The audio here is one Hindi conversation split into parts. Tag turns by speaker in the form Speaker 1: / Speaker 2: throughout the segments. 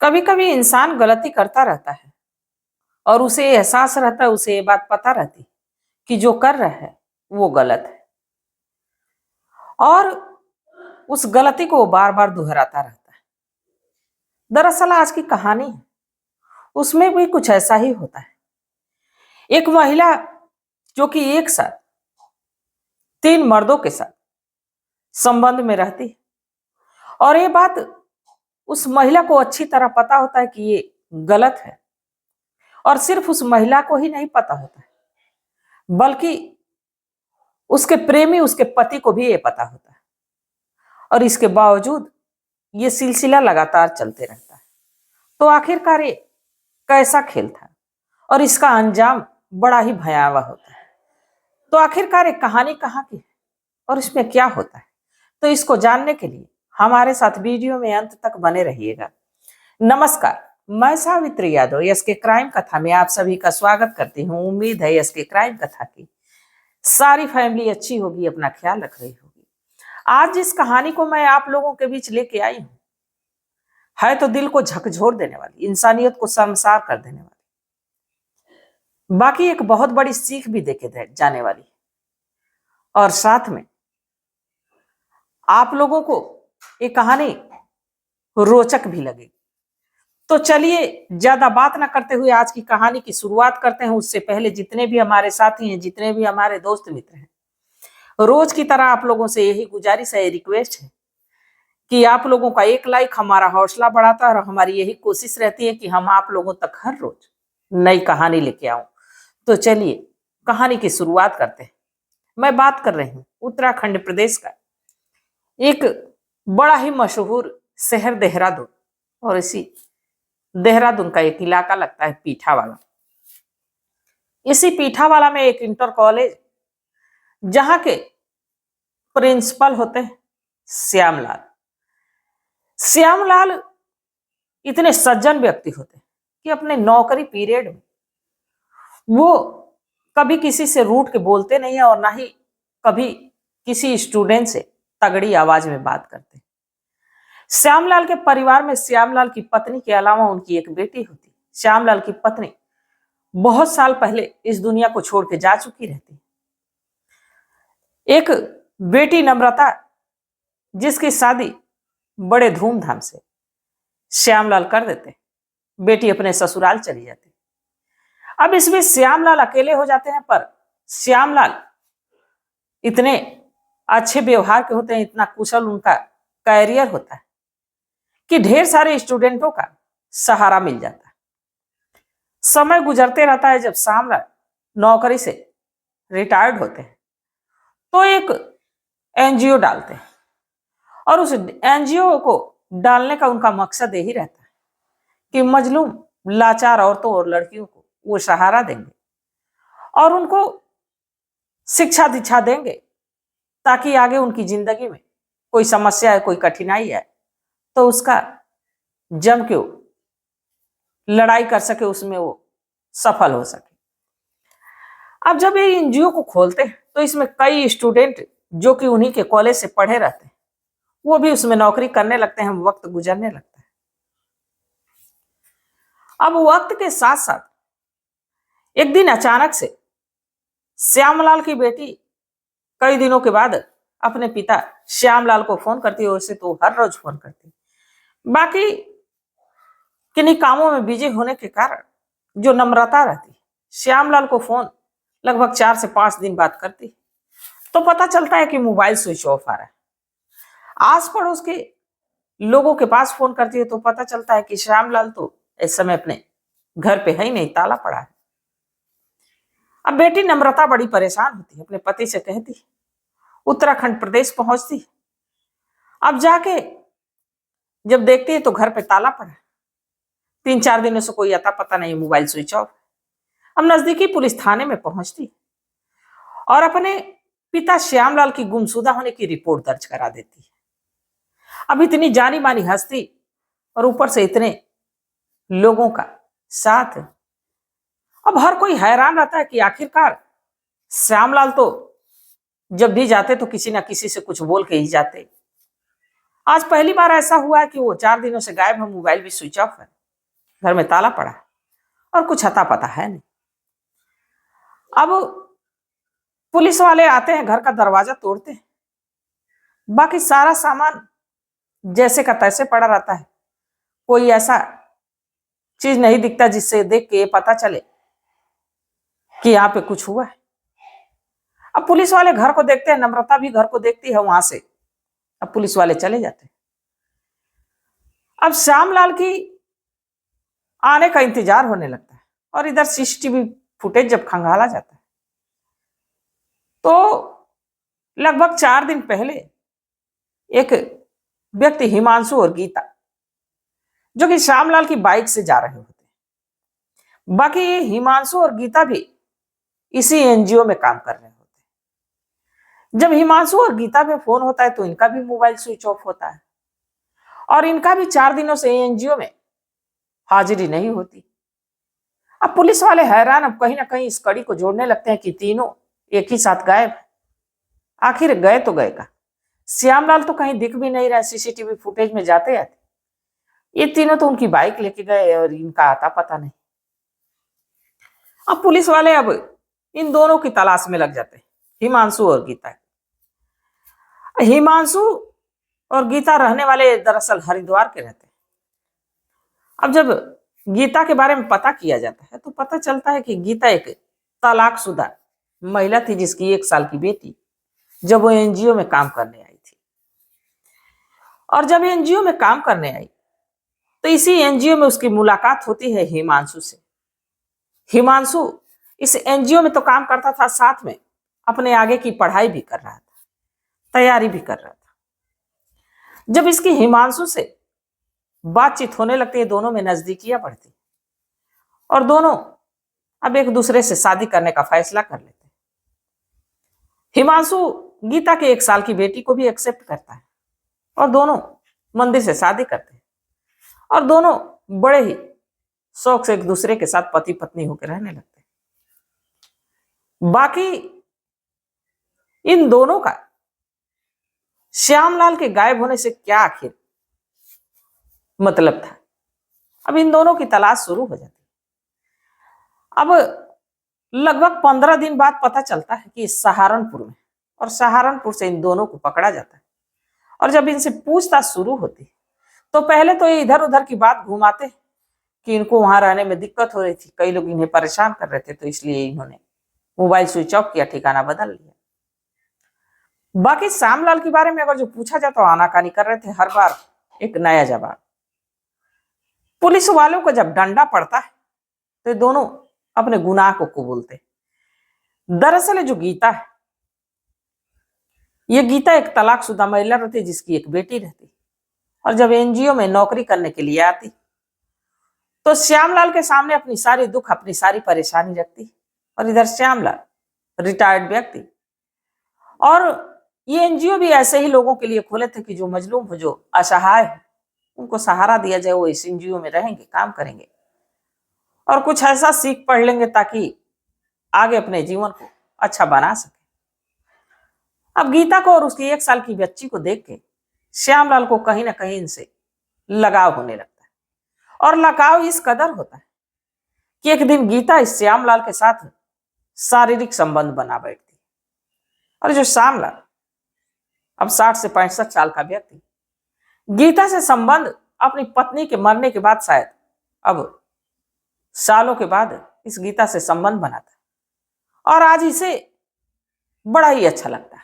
Speaker 1: कभी कभी इंसान गलती करता रहता है और उसे एहसास रहता है, उसे ये बात पता रहती कि जो कर रहा है वो गलत है और उस गलती को वो बार बार दोहराता रहता है। दरअसल आज की कहानी है, उसमें भी कुछ ऐसा ही होता है। एक महिला जो कि एक साथ 3 मर्दों के साथ संबंध में रहती है और ये बात उस महिला को अच्छी तरह पता होता है कि ये गलत है। और सिर्फ उस महिला को ही नहीं पता होता है बल्कि उसके प्रेमी, उसके पति को भी ये पता होता है। और इसके बावजूद ये सिलसिला लगातार चलते रहता है। तो आखिरकार ये कैसा खेल था और इसका अंजाम बड़ा ही भयावह होता है। तो आखिरकार एक कहानी कहाँ की है और इसमें क्या होता है, तो इसको जानने के लिए हमारे साथ वीडियो में अंत तक बने रहिएगा। नमस्कार, मैं सावित्री यादव एसके क्राइम कथा में आप सभी का स्वागत करती हूँ। उम्मीद है एसके क्राइम कथा की सारी फैमिली अच्छी होगी, अपना ख्याल रख रही होगी। आज जिस कहानी को मैं आप लोगों के बीच लेके आई हूँ है तो दिल को झकझोर देने वाली, इंसानियत को शर्मसार कर देने वाली, बाकी एक बहुत बड़ी सीख भी देके जाने वाली है और साथ में आप लोगों को ये कहानी रोचक भी लगेगी। तो चलिए ज्यादा बात ना करते हुए आज की कहानी की शुरुआत करते हैं। उससे पहले जितने भी हमारे साथी हैं, जितने भी हमारे दोस्त मित्र हैं, रोज की तरह आप लोगों से यही गुजारिश है, रिक्वेस्ट है कि आप लोगों का एक लाइक हमारा हौसला बढ़ाता है और हमारी यही कोशिश रहती है कि हम आप लोगों तक हर रोज नई कहानी लेके आऊं। तो चलिए कहानी की शुरुआत करते हैं। मैं बात कर रही हूँ उत्तराखंड प्रदेश का एक बड़ा ही मशहूर शहर देहरादून, और इसी देहरादून का एक इलाका लगता है पीठावाला। इसी पीठावाला में एक इंटर कॉलेज, जहां के प्रिंसिपल होते हैं श्यामलाल। श्यामलाल इतने सज्जन व्यक्ति होते हैं कि अपने नौकरी पीरियड में वो कभी किसी से रूठ के बोलते नहीं है और ना ही कभी किसी स्टूडेंट से तगड़ी आवाज में बात करते। श्यामलाल के परिवार में श्यामलाल की पत्नी के अलावा उनकी एक बेटी होती। श्यामलाल की पत्नी बहुत साल पहले इस दुनिया को छोड़ के जा चुकी रहती। एक बेटी नम्रता, जिसकी शादी बड़े धूमधाम से श्यामलाल कर देते, बेटी अपने ससुराल चली जाती। अब इसमें श्यामलाल अकेले हो जाते हैं, पर श्यामलाल इतने अच्छे व्यवहार के होते हैं, इतना कुशल उनका कैरियर होता है कि ढेर सारे स्टूडेंटों का सहारा मिल जाता है। समय गुजरते रहता है। जब श्यामलाल नौकरी से रिटायर्ड होते हैं तो एक एनजीओ डालते हैं और उस एनजीओ को डालने का उनका मकसद यही रहता है कि मजलूम लाचार औरतों और लड़कियों को वो सहारा देंगे और उनको शिक्षा दीक्षा देंगे ताकि आगे उनकी जिंदगी में कोई समस्या है, कोई कठिनाई है तो उसका जम के लड़ाई कर सके, उसमें वो सफल हो सके। अब जब ये एनजीओ को खोलते हैं तो इसमें कई स्टूडेंट जो कि उन्हीं के कॉलेज से पढ़े रहते हैं वो भी उसमें नौकरी करने लगते हैं। वक्त गुजरने लगता है। अब वक्त के साथ साथ एक दिन अचानक से श्यामलाल की बेटी कई दिनों के बाद अपने पिता श्यामलाल को फोन करती है। वैसे तो हर रोज फोन करती, बाकी किन्हीं कामों में बिजी होने के कारण जो नम्रता रहती श्यामलाल को फोन लगभग 4 से 5 दिन बाद करती तो पता चलता है कि मोबाइल स्विच ऑफ आ रहा है। आस पड़ोस के लोगों के पास फोन करती है तो पता चलता है कि श्यामलाल तो इस समय अपने घर पे है ही नहीं, ताला पड़ा है। अब बेटी नम्रता बड़ी परेशान होती है, अपने पति से कहती, उत्तराखंड प्रदेश पहुंचती। अब जाके जब देखती है तो घर पे ताला पड़ा है। 3-4 दिनों से कोई अता पता नहीं, मोबाइल स्विच ऑफ। अब नजदीकी पुलिस थाने में पहुंचती और अपने पिता श्यामलाल की गुमशुदा होने की रिपोर्ट दर्ज करा देती है। अब इतनी जानी मानी हस्ती और ऊपर से इतने लोगों का साथ, अब हर कोई हैरान रहता है कि आखिरकार श्यामलाल तो जब भी जाते तो किसी ना किसी से कुछ बोल के ही जाते। आज पहली बार ऐसा हुआ है कि वो 4 दिनों से गायब है, मोबाइल भी स्विच ऑफ है। घर में ताला पड़ा है और कुछ अता पता है नहीं। अब पुलिस वाले आते हैं, घर का दरवाजा तोड़ते हैं, बाकी सारा सामान जैसे का तैसे पड़ा रहता है। कोई ऐसा चीज नहीं दिखता जिससे देख के ये पता चले कि यहाँ पे कुछ हुआ है। अब पुलिस वाले घर को देखते हैं, नम्रता भी घर को देखती है वहां से। अब पुलिस वाले चले जाते हैं। अब श्यामलाल की आने का इंतजार होने लगता है और इधर सीसीटीवी फुटेज जब खंगाला जाता है तो लगभग 4 दिन पहले एक व्यक्ति हिमांशु और गीता, जो कि श्यामलाल की बाइक से जा रहे होते हैं। बाकी ये हिमांशु और गीता भी इसी एनजीओ में काम कर रहे होते हैं। जब हिमांशु और गीता पे फोन होता है तो इनका भी मोबाइल स्विच ऑफ होता है और इनका भी 4 दिनों से एनजीओ में हाजिरी नहीं होती। अब पुलिस वाले हैरान, अब कहीं ना कहीं इस कड़ी को जोड़ने लगते हैं कि तीनों एक ही साथ गायब है। आखिर गए तो गए का? श्यामलाल तो कहीं दिख भी नहीं रहा सीसीटीवी फुटेज में जाते आते। ये तीनों तो उनकी बाइक लेके गए और इनका आता पता नहीं। अब पुलिस वाले अब इन दोनों की तलाश में लग जाते हैं, हिमांशु और गीता। हिमांशु और गीता रहने वाले दरअसल हरिद्वार के रहते हैं। अब जब गीता के बारे में पता किया जाता है तो पता चलता है कि गीता एक तलाकशुदा महिला थी जिसकी 1 साल की बेटी जब वो एनजीओ में काम करने आई थी। और जब एनजीओ में काम करने आई तो इसी एनजीओ में उसकी मुलाकात होती है हिमांशु से। हिमांशु इस एनजीओ में तो काम करता था, साथ में अपने आगे की पढ़ाई भी कर रहा था, तैयारी भी कर रहा था। जब इसकी हिमांशु से बातचीत होने लगती है, दोनों में नजदीकियां बढ़ती और दोनों अब एक दूसरे से शादी करने का फैसला कर लेते हैं। हिमांशु गीता के 1 साल की बेटी को भी एक्सेप्ट करता है और दोनों मंदिर से शादी करते हैं और दोनों बड़े ही शौक से एक दूसरे के साथ पति पत्नी होकर रहने लगते हैं। बाकी इन दोनों का श्यामलाल के गायब होने से क्या आखिर मतलब था? अब इन दोनों की तलाश शुरू हो जाती है। अब लगभग 15 दिन बाद पता चलता है कि सहारनपुर में, और सहारनपुर से इन दोनों को पकड़ा जाता है। और जब इनसे पूछताछ शुरू होती तो पहले तो ये इधर उधर की बात घुमाते कि इनको वहां रहने में दिक्कत हो रही थी, कई लोग इन्हें परेशान कर रहे थे, तो इसलिए इन्होंने मोबाइल स्विच ऑफ किया, ठिकाना बदल लिया। बाकी श्यामलाल के बारे में अगर जो पूछा जाए तो आनाकानी कर रहे थे, हर बार एक नया जवाब। पुलिस वालों को जब डंडा पड़ता है तो ये दोनों अपने गुनाह को कबूलते। दरअसल जो गीता है, ये गीता एक तलाकशुदा महिला रहती जिसकी एक बेटी रहती, और जब एनजीओ में नौकरी करने के लिए आती तो श्यामलाल के सामने अपनी सारी दुख, अपनी सारी परेशानी रखती। और इधर श्यामलाल रिटायर्ड व्यक्ति, और ये एनजीओ भी ऐसे ही लोगों के लिए खोले थे कि जो मजलूम हो, जो असहाय हो, उनको सहारा दिया जाए। वो इस एनजीओ में रहेंगे, काम करेंगे और कुछ ऐसा सीख पढ़ लेंगे ताकि आगे अपने जीवन को अच्छा बना सके। अब गीता को और उसकी 1 साल की बच्ची को देख के श्यामलाल को कहीं ना कहीं इनसे लगाव होने लगता है, और लगाव इस कदर होता है कि एक दिन गीता इस श्यामलाल के साथ शारीरिक संबंध बना बैठती। और जो श्यामलाल अब 60 से 65 साल का व्यक्ति गीता से संबंध अपनी पत्नी के मरने के बाद, शायद अब सालों के बाद इस गीता से संबंध बनाता है और आज इसे बड़ा ही अच्छा लगता है।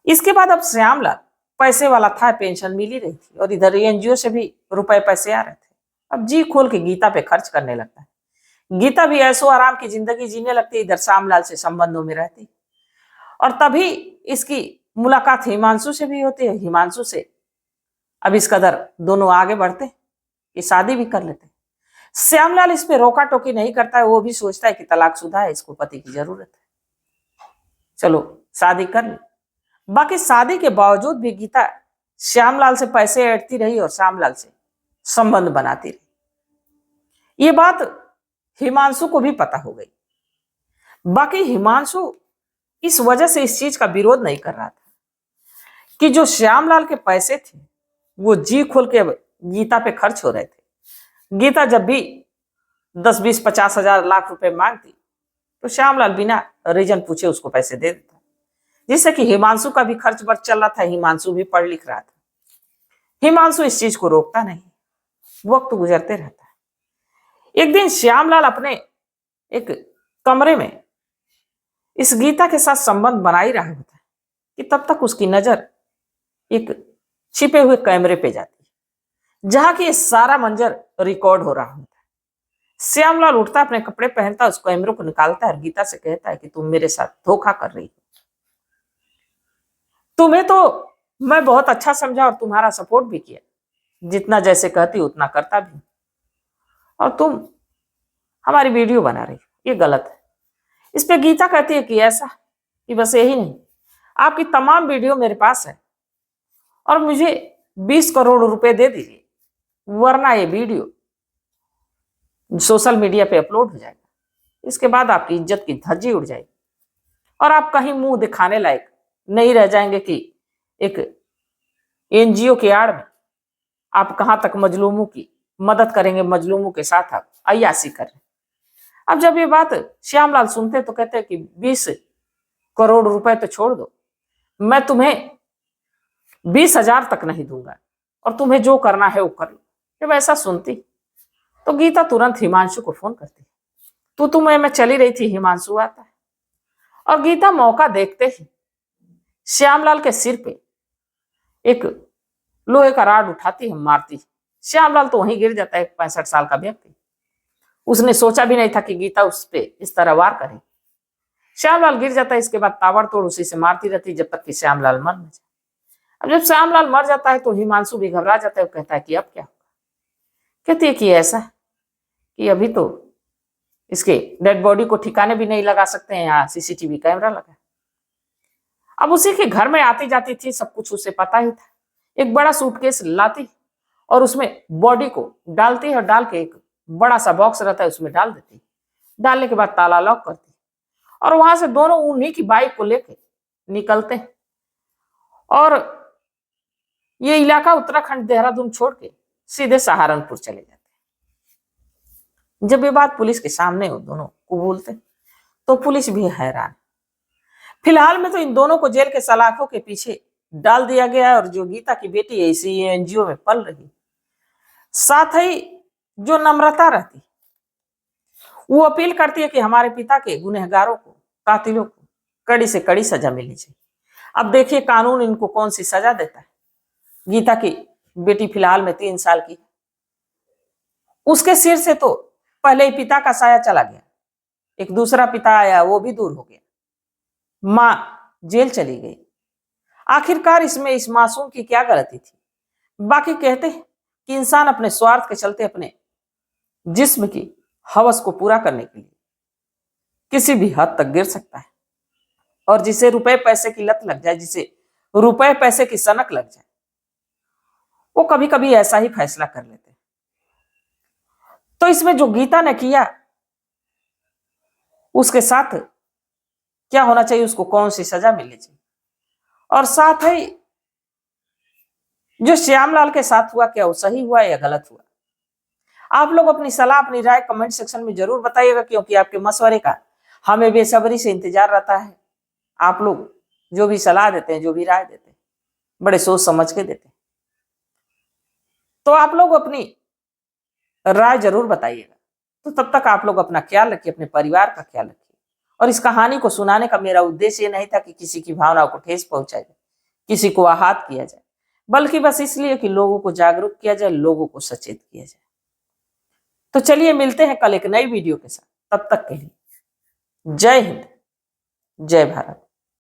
Speaker 1: इसके बाद अब श्यामलाल पैसे वाला था, पेंशन मिल ही रही थी और इधर एनजीओ से भी रुपए पैसे आ रहे थे। अब जी खोल के गीता पे खर्च करने लगता है। गीता भी ऐसो आराम की जिंदगी जीने लगती, इधर श्यामलाल से संबंधों में रहती। और तभी इसकी मुलाकात हिमांशु से भी होती है। हिमांशु से अब इस कदर दोनों आगे बढ़ते कि शादी भी कर लेते। श्यामलाल इस पे रोका टोकी नहीं करता है, वो भी सोचता है कि तलाकशुदा है, इसको पति की जरूरत है, चलो शादी कर ली। बाकी शादी के बावजूद भी गीता श्यामलाल से पैसे ऐंठती रही और श्यामलाल से संबंध बनाती रही। ये बात हिमांशु को भी पता हो गई। बाकी हिमांशु इस वजह से इस चीज का विरोध नहीं कर रहा था कि जो श्यामलाल के पैसे थे वो जी खोल के गीता पे खर्च हो रहे थे। गीता जब भी 10, 20, 50 हजार लाख रुपए मांगती तो श्यामलाल बिना रीजन पूछे उसको पैसे दे देता, जिससे कि हिमांशु का भी खर्च बर्च चल रहा था, हिमांशु भी पढ़ लिख रहा था। हिमांशु इस चीज को रोकता नहीं, वक्त गुजरते रहता है। एक दिन श्यामलाल अपने एक कमरे में इस गीता के साथ संबंध बना ही रहा होता है कि तब तक उसकी नजर एक छिपे हुए कैमरे पे जाती है, जहां की सारा मंजर रिकॉर्ड हो रहा होता है। श्यामलाल उठता, अपने कपड़े पहनता, उस कैमरे को निकालता है और गीता से कहता है कि तुम मेरे साथ धोखा कर रही हो। तुम्हें तो मैं बहुत अच्छा समझा और तुम्हारा सपोर्ट भी किया, जितना जैसे कहती उतना करता भी, और तुम हमारी वीडियो बना रही हो, ये गलत है। इस पे गीता कहती है कि ऐसा कि बस यही नहीं, आपकी तमाम वीडियो मेरे पास है और मुझे 20 करोड़ रुपए दे दीजिए, वरना ये वीडियो सोशल मीडिया पे अपलोड हो जाएगा। इसके बाद आपकी इज्जत की धज्जी उड़ जाएगी और आप कहीं मुंह दिखाने लायक नहीं रह जाएंगे कि एक एनजीओ के आड़ में आप कहां तक मजलूमों की मदद करेंगे, मजलूमों के साथ आप अय्याशी कर रहे हैं। अब जब ये बात श्यामलाल सुनते तो कहते हैं कि 20 करोड़ रुपए तो छोड़ दो, मैं तुम्हें 20,000 तक नहीं दूंगा और तुम्हें जो करना है वो कर लो। जब ऐसा सुनती तो गीता तुरंत हिमांशु को फोन करती, तुम्हें मैं चली रही थी, हिमांशु आता है। और गीता मौका देखते ही श्यामलाल के सिर पे एक लोहे का राड उठाती है, मारती। श्यामलाल तो वहीं गिर जाता है, 65 साल का व्यक्ति। उसने सोचा भी नहीं था कि गीता उस पे इस तरह वार करे। श्यामलाल गिर जाता है, इसके बाद ताबड़तोड़ उसी से मारती रहती जब तक कि श्यामलाल मर न जाए। अब जब श्यामलाल मर जाता है तो हिमांशु भी घबरा जाता है, वो कहता है कि अब क्या होगा। कहती है कि ऐसा कि अभी तो इसके डेड बॉडी को ठिकाने भी नहीं लगा सकते हैं, यहाँ सीसीटीवी कैमरा लगा। अब उसी के घर में आती जाती थी, सब कुछ उसे पता ही था। एक बड़ा सूटकेस लाती और उसमें बॉडी को डालती है और डाल के एक बड़ा सा बॉक्स रहता है उसमें डाल देती। डालने के बाद ताला लॉक करती और वहां से दोनों उन्हीं की बाइक को लेके निकलते हैं और ये इलाका उत्तराखंड देहरादून छोड़ के सीधे सहारनपुर चले जाते हैं। जब ये बात पुलिस के सामने वो दोनों को बोलते तो पुलिस भी हैरान। फिलहाल में तो इन दोनों को जेल के सलाखों के पीछे डाल दिया गया है और जो गीता की बेटी है इसी एनजीओ में पल रही। साथ ही जो नम्रता रहती वो अपील करती है कि हमारे पिता के गुनहगारों को, कातिलों को कड़ी से कड़ी सजा मिलनी चाहिए। अब देखिए कानून इनको कौन सी सजा देता है। गीता की बेटी फिलहाल में 3 साल की, उसके सिर से तो पहले ही पिता का साया चला गया, एक दूसरा पिता आया वो भी दूर हो गया, मां जेल चली गई। आखिरकार इसमें इस मासूम की क्या गलती थी। बाकी कहते हैं कि इंसान अपने स्वार्थ के चलते अपने जिस्म की हवस को पूरा करने के लिए किसी भी हद तक गिर सकता है और जिसे रुपए पैसे की लत लग जाए, जिसे रुपए पैसे की सनक लग जाए, वो कभी कभी ऐसा ही फैसला कर लेते हैं। तो इसमें जो गीता ने किया उसके साथ क्या होना चाहिए, उसको कौन सी सजा मिलनी चाहिए, और साथ ही जो श्यामलाल के साथ हुआ क्या वो सही हुआ या गलत हुआ। आप लोग अपनी सलाह, अपनी राय कमेंट सेक्शन में जरूर बताइएगा, क्योंकि आपके मशवरे का हमें बेसब्री से इंतजार रहता है। आप लोग जो भी सलाह देते हैं, जो भी राय देते हैं, बड़े सोच समझ के देते हैं। तो आप लोग अपनी राय जरूर बताइएगा। तो तब तक आप लोग अपना ख्याल रखिए, अपने परिवार का ख्याल रखिए। और इस कहानी को सुनाने का मेरा उद्देश्य ये नहीं था कि किसी की भावनाओं को ठेस पहुंचाया जाए, किसी को आहत किया जाए, बल्कि बस इसलिए कि लोगों को जागरूक किया जाए, लोगों को सचेत किया जाए। तो चलिए मिलते हैं कल एक नई वीडियो के साथ। तब तक के लिए जय हिंद, जय भारत।